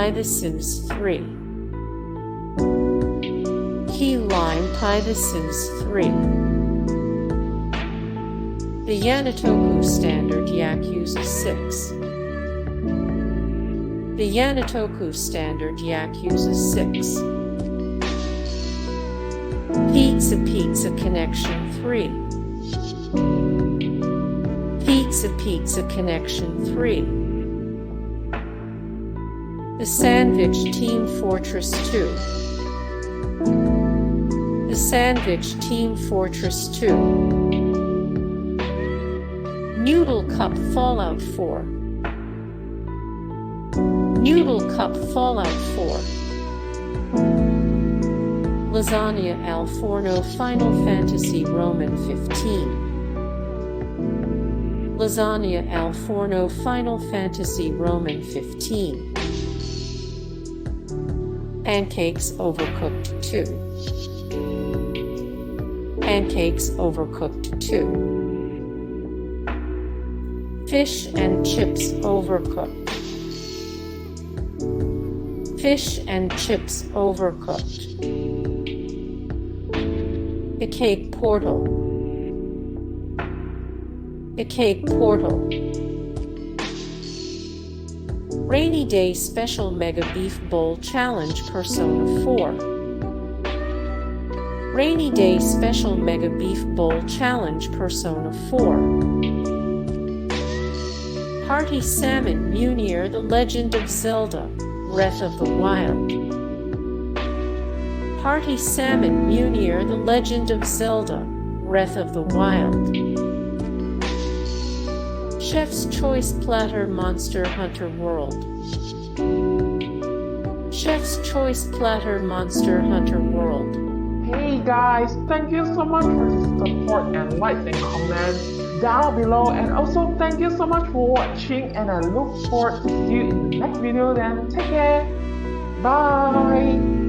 pie The Sims 3. Key lime pie The Sims 3. The Yanetoku standard Yakuza 6. The Yanetoku standard Yakuza 6. Pizza Connection 3. Pizza Connection 3. The Sandvich Team Fortress 2. The Sandvich Team Fortress 2. Noodle Cup Fallout 4. Noodle Cup Fallout 4. Lasagna al Forno Final Fantasy Roman 15. Lasagna al Forno Final Fantasy Roman 15. Pancakes Overcooked 2. Pancakes Overcooked 2. Fish and Chips Overcooked. Fish and Chips Overcooked. The Cake Portal. The Cake Portal. Rainy Day Special Mega Beef Bowl Challenge Persona 4. Rainy Day Special Mega Beef Bowl Challenge Persona 4. Hearty Salmon Meuniere The Legend of Zelda Breath of the Wild. Hearty Salmon Meuniere The Legend of Zelda Breath of the Wild. Chef's Choice Platter Monster Hunter World. Chef's Choice Platter Monster Hunter World. Hey guys, thank you so much for the support and likes and comments down below, and also thank you so much for watching, and I look forward to see you in the next video. Then take care. Bye.